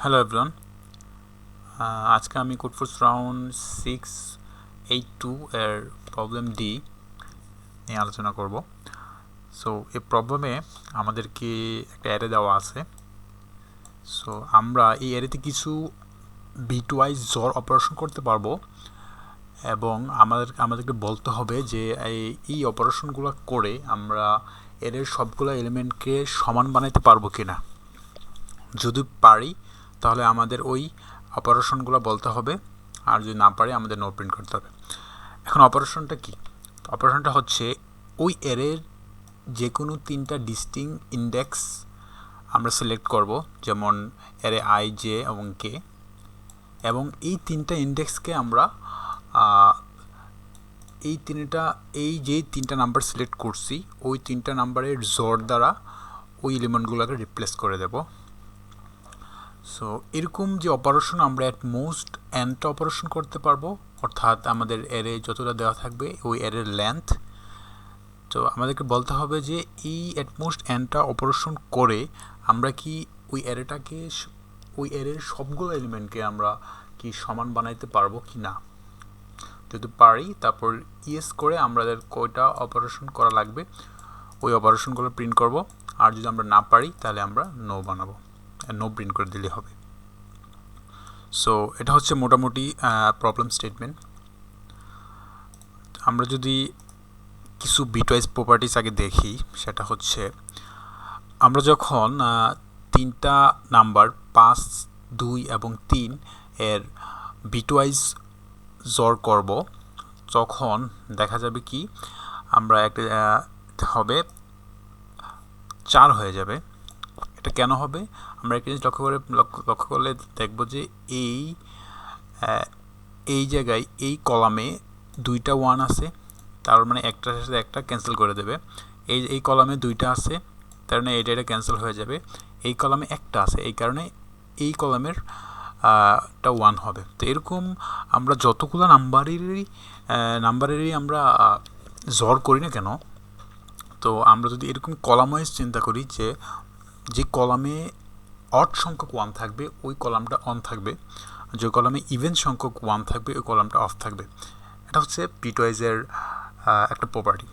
Hello everyone, আজকে আমি কোডফোর্স round 682 এর প্রবলেম ডি নিয়ে আলোচনা করব। সো এই প্রবলেমে আমাদেরকে একটা অ্যারে দেওয়া আছে। সো আমরা এই অ্যারেতে কিছু বিটওয়াইজ জর অপারেশন করতে পারবো এবং আমাদেরকে বলতে হবে যে এই অপারেশনগুলো করে আমরা অ্যারের সবগুলো এলিমেন্টকে সমান বানাইতে পারবো কিনা। যদি পারি তাহলে আমাদের ওই অপারেশনগুলো বলতে হবে, আর যদি না পারি আমাদের নো প্রিন্ট করতে হবে। এখন অপারেশনটা কি? অপারেশনটা হচ্ছে ওই অ্যারের যে কোনো তিনটা ডিস্টিং ইন্ডেক্স আমরা সিলেক্ট করব, যেমন অ্যারে আই, জে এবং কে, এবং এই তিনটা ইন্ডেক্সকে আমরা এই যে তিনটা নাম্বার সিলেক্ট করছি ওই তিনটা নাম্বারের জোর দ্বারা ওই এলিমেন্টগুলোকে রিপ্লেস করে দেব। সো এরকম যে অপারেশন আমরা অ্যাট মোস্ট এনটা অপারেশন করতে পারবো, অর্থাৎ আমাদের অ্যারে যতটা দেওয়া থাকবে ওই অ্যারের লেন্থ। তো আমাদেরকে বলতে হবে যে এই অ্যাট মোস্ট এনটা অপারেশন করে আমরা কি ওই অ্যারের সবগুলো এলিমেন্টকে আমরা কি সমান বানাইতে পারবো কি না। যদি পারি তারপর ইয়েস করে আমাদের কয়টা অপারেশন করা লাগবে ওই অপারেশনগুলো প্রিন্ট করব, আর যদি আমরা না পারি তাহলে আমরা নো বানাবো, নো প্রিন্ট করে দিলে হবে। সো এটা হচ্ছে মোটামুটি প্রবলেম স্টেটমেন্ট। আমরা যদি কিছু বিটওয়াইজ প্রপার্টিস আগে দেখি, সেটা হচ্ছে আমরা যখন তিনটা নাম্বার 5, 2 এবং 3 এর বিটওয়াইজ জর করব, তখন দেখা যাবে কি আমরা একটা হবে 4 হয়ে যাবে। এটা কেন হবে? আমরা একটা জিনিস লক্ষ্য করলে দেখব যে এই জায়গায় এই কলামে দুইটা 1 আছে, তার মানে একটার সাথে একটা ক্যান্সেল করে দেবে। এই কলামে দুইটা আছে, তার মানে এটা ক্যান্সেল হয়ে যাবে। এই কলামে একটা আছে, এই কারণে এই কলামের টা 1 হবে। তো এরকম আমরা যতগুলো নাম্বারেরই আমরা জর করি না কেন, তো আমরা যদি এরকম কলাম ওয়াইজ চিন্তা করি যে কলামে অড সংখ্যক 1 থাকবে ওই কলামটা অন থাকবে, যে কলামে ইভেন সংখ্যক 1 থাকবে ওই কলামটা অফ থাকবে। এটা হচ্ছে বিটওয়াইজের একটা প্রপার্টি।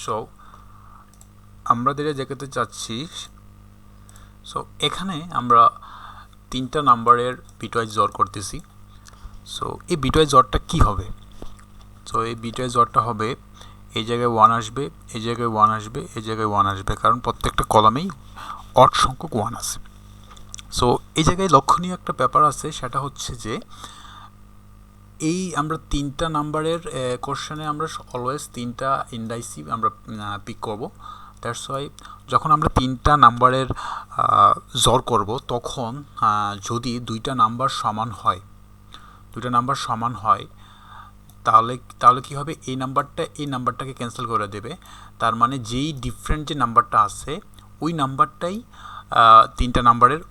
সো আমরা যেটা দেখাতে চাচ্ছি, সো এখানে আমরা তিনটা নাম্বারের বিটওয়াইজ জর করতেছি। সো এই বিটওয়াইজ জরটা কি হবে? সো এই বিটওয়াইজ জরটা হবে এই জায়গায় 1 আসবে, এই জায়গায় 1 আসবে, এই জায়গায় 1 আসবে, কারণ প্রত্যেকটা কলামেই অড সংখ্যক 1 আছে। সো এই জায়গায় লক্ষণীয় একটা ব্যাপার আছে, সেটা হচ্ছে যে এই আমরা তিনটা নাম্বারের কোশ্চেনে আমরা অলওয়েজ তিনটা ইন্ডাইসি আমরা পিক করব। দ্যাটস ওয়াই যখন আমরা তিনটা নাম্বারের জর করব, তখন যদি দুইটা নাম্বার সমান হয় তাহলে কি হবে, এই নাম্বারটাকে ক্যান্সেল করে দেবে। তার মানে যেই ডিফারেন্ট যে নাম্বারটা আছে ওই নাম্বারটাই তিনটা নাম্বারের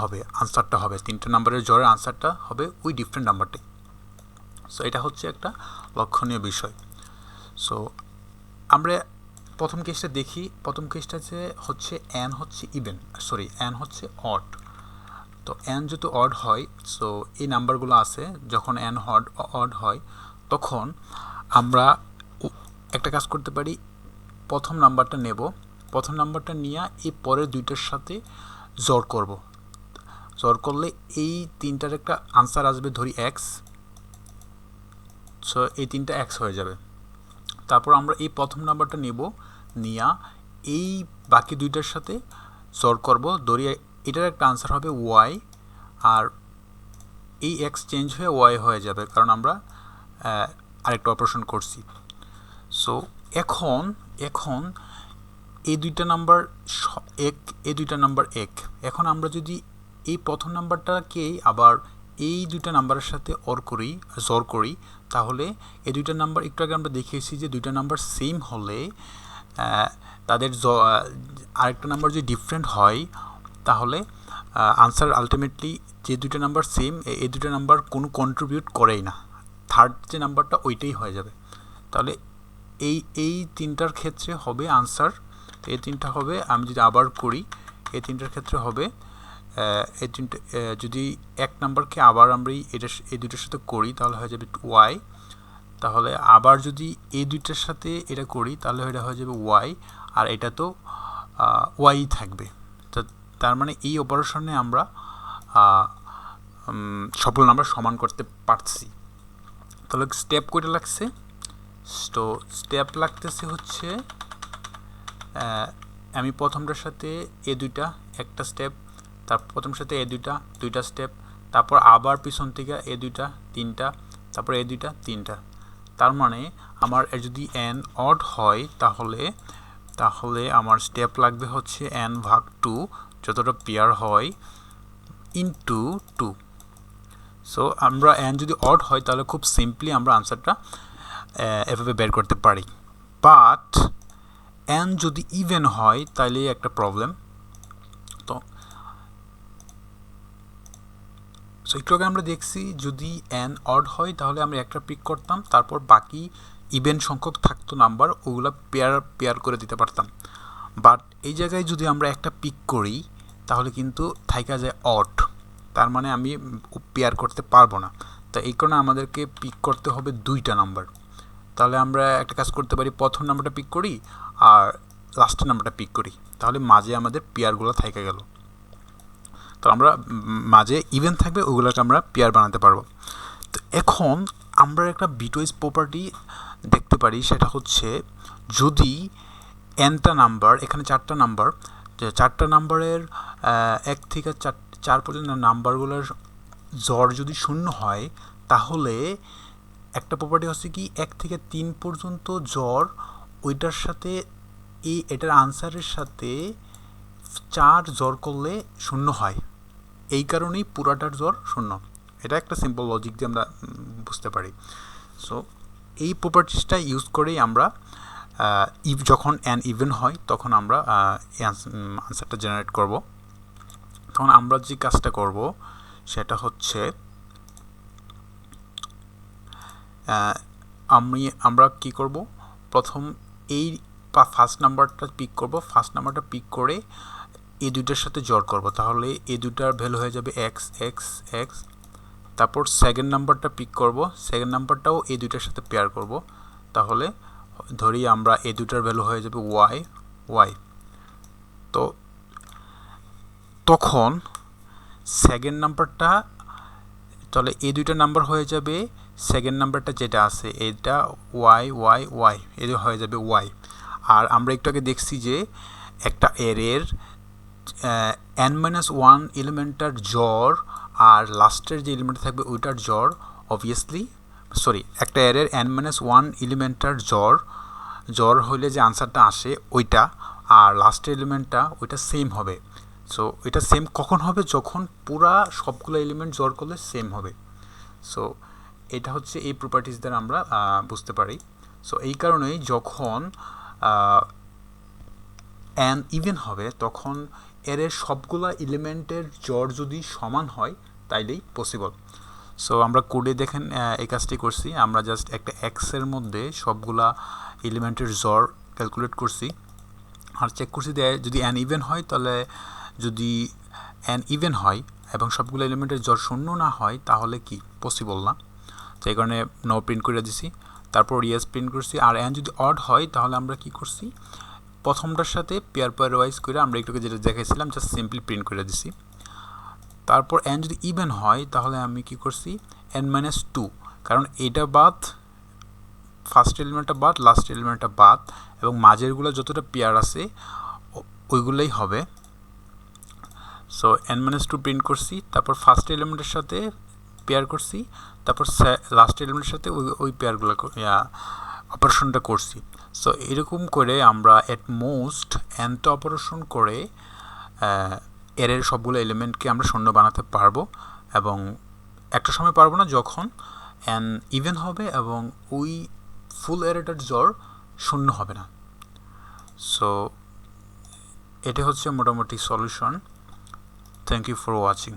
হবে, আনসারটা হবে, তিনটা নাম্বারের জরের আনসারটা হবে ওই ডিফারেন্ট নাম্বারটাই। সো এটা হচ্ছে একটা লক্ষণীয় বিষয়। সো আমরা প্রথম কেসটা দেখি। প্রথম কেসটা হচ্ছে এন হচ্ছে এন হচ্ছে অড। তো এন যেহেতু অড হয়, সো এই নাম্বারগুলো আছে, যখন এন অড হয় তখন আমরা একটা কাজ করতে পারি, প্রথম নাম্বারটা নেব, প্রথম নাম্বারটা নিয়ে এই পরের দুইটার সাথে জর করব। জর করলে এই তিনটার একটা আনসার আসবে, ধরি এক্স। সো এই তিনটা এক্স হয়ে যাবে। তারপর আমরা এই প্রথম নাম্বারটা নেব, নিয়ে এই বাকি দুইটার সাথে জর করব, ধরি এটার একটা আনসার হবে ওয়াই, আর এই এক্স চেঞ্জ হয়ে ওয়াই হয়ে যাবে, কারণ আমরা আরেকটা অপারেশন করছি। সো এখন এই দুইটা নাম্বার এক। এখন আমরা যদি এই প্রথম নাম্বারটাকে আবার এই দুইটা নাম্বারের সাথে জর করি, তাহলে এই দুইটা নাম্বার একটু আগে আমরা দেখিয়েছি যে দুইটা নাম্বার সেম হলে তাদের আরেকটা নাম্বার যদি ডিফারেন্ট হয় তাহলে আনসার আলটিমেটলি যে দুইটা নাম্বার সেম, এই দুইটা নাম্বার কোনো কন্ট্রিবিউট করেই না, থার্ড যে নাম্বারটা ওইটাই হয়ে যাবে। তাহলে এই তিনটার ক্ষেত্রে হবে আনসার, এই তিনটা হবে, আমি যদি আবার করি এই তিনটার ক্ষেত্রে হবে এই তিনটে যদি এক নাম্বারকে আবার আমরা এই দুইটার সাথে করি তাহলে হয়ে যাবে ওয়াই, তাহলে আবার যদি এই দুইটার সাথে এটা করি তাহলে এটা হয়ে যাবে ওয়াই, আর এটা তো ওয়াই থাকবে। তার মানে এই অপারেশনে আমরা সবগুলো নাম্বার সমান করতে পারছি। তাহলে স্টেপ কয়টা লাগছে? তো স্টেপ লাগতেছে হচ্ছে আমি প্রথমটার সাথে এ দুইটা একটা স্টেপ, তারপর প্রথমের সাথে এ দুইটা স্টেপ, তারপর আবার পিছন থেকে এ দুইটা তিনটা, তারপর এ দুইটা তিনটা। তার মানে আমার যদি n অড হয় তাহলে আমার স্টেপ লাগবে হচ্ছে n ভাগ 2 যতটা পেয়ার হয় ইনটু 2। সো আমরা n যদি অড হয় তাহলে খুব সিম্পলি আমরা আনসারটা এভাবে বের করতে পারি। বাট n যদি ইভেন হয় তাহলে একটা প্রবলেম। তো একটু আগে আমরা দেখছি যদি n অড হয় তাহলে আমরা একটা পিক করতাম, তারপর বাকি ইভেন সংখ্যক থাকতো নাম্বার ওগুলো পেয়ার করে দিতে পারতাম। বাট এই জায়গায় যদি আমরা একটা পিক করি তাহলে কিন্তু থাইকা যায় অড, তার মানে আমি পেয়ার করতে পারবো না। তো এই কারণে আমাদেরকে পিক করতে হবে দুইটা নাম্বার। তাহলে আমরা একটা কাজ করতে পারি, প্রথম নাম্বারটা পিক করি আর লাস্টের নাম্বারটা পিক করি, তাহলে মাঝে আমাদের পেয়ারগুলো থাইকা গেল। তো আমরা মাঝে ইভেন থাকবে ওগুলোকে আমরা পেয়ার বানাতে পারবো। তো এখন আমরা একটা বিটওয়াইজ প্রপার্টি দেখতে পারি, সেটা হচ্ছে যদি nটা নাম্বার, এখানে চারটা নাম্বার, চারটা নাম্বারের 1 থেকে 4 পর্যন্ত নাম্বারগুলোর জ্বর যদি শূন্য হয় তাহলে একটা প্রপার্টি হচ্ছে কি 1 থেকে 3 পর্যন্ত জ্বর ওইটার সাথে এটার আনসারের সাথে 4 জ্বর করলে শূন্য হয়, এই কারণেই পুরাটার জ্বর শূন্য। এটা একটা সিম্পল লজিক দিয়ে আমরা বুঝতে পারি। সো এই প্রপার্টিসটা ইউজ করেই আমরা যখন n ইভেন হয় তখন আমরা আনসারটা জেনারেট করব। তখন আমরা যে কাজটা করব সেটা হচ্ছে আমরা কি করব, প্রথম এই ফার্স্ট নাম্বারটা পিক করব, ফার্স্ট নাম্বারটা পিক করে এই দুইটার সাথে জড় করব, তাহলে এই দুইটার ভ্যালু হয়ে যাবে এক্স এক্স এক্স। তারপর সেকেন্ড নাম্বারটা পিক করব, সেকেন্ড নাম্বারটাও এই দুইটার সাথে পেয়ার করব, তাহলে ধরি আমরা এই দুইটার ভ্যালু হয়ে যাবে ওয়াই ওয়াই। তো তখন সেকেন্ড নাম্বারটা, তাহলে এই দুইটা নাম্বার হয়ে যাবে, সেকেন্ড নাম্বারটা যেটা আছে এটা ওয়াই ওয়াই ওয়াই, এটা হয়ে যাবে ওয়াই। আর আমরা একটু আগে দেখছি যে একটা এরের n-1 এলিমেন্টটার জ্বর আর লাস্টের যে এলিমেন্ট থাকবে ওইটার জ্বর অবভিয়াসলি, একটা এরের n-1 এলিমেন্টটার জ্বর হইলে যে আনসারটা আসে ওইটা, আর লাস্টের এলিমেন্টটা ওইটা সেম হবে। সো এটা সেম কখন হবে, যখন পুরা সবগুলো এলিমেন্ট জ্বর করলে সেম হবে। সো এটা হচ্ছে এই প্রপার্টিস দ্বারা আমরা বুঝতে পারি। সো এই কারণেই যখন n ইভেন হবে তখন এর সবগুলা এলিমেন্টের জ্বর যদি সমান হয় তাইলেই পসিবল। সো আমরা কোডে দেখেন এই কাজটি করছি, আমরা জাস্ট একটা এক্সের মধ্যে সবগুলা এলিমেন্টের জ্বর ক্যালকুলেট করছি আর চেক করছি যদি n ইভেন হয়, তাহলে যদি n ইভেন হয় এবং সবগুলো এলিমেন্টের জ্বর শূন্য না হয় তাহলে কি পসিবল না, তো এই কারণে নো প্রিন্ট করে দিছি। তারপর ইয়েস প্রিন্ট করছি। আর n যদি অড হয় তাহলে আমরা কি করছি, প্রথমটার সাথে পেয়ার ওয়াইজ করে আমরা একটুকে যেটা দেখাইছিলাম জাস্ট সিম্পলি প্রিন্ট করে দিছি। তারপর n যদি ইভেন হয় তাহলে আমি কি করছি n-2, কারণ এটা বাদ, ফার্স্ট এলিমেন্টটা বাদ, লাস্ট এলিমেন্টটা বাদ, এবং মাঝেরগুলো যতটা পেয়ার আছে ওইগুলোই হবে। সো n-2 প্রিন্ট করছি, তারপর ফার্স্ট এলিমেন্টের সাথে পেয়ার করছি, তারপর লাস্ট এলিমেন্টের সাথে ওই পেয়ারগুলো অপারেশনটা করছি। সো এরকম করে আমরা এট মোস্ট nটা অপারেশন করে এরের সবগুলো এলিমেন্টকে আমরা শূন্য বানাতে পারবো, এবং একটা সময় পারবো না যখন n ইভেন হবে এবং ওই ফুল এরেটার জ্বর শূন্য হবে না। সো এটা হচ্ছে মোটামুটি solution. Thank you for watching.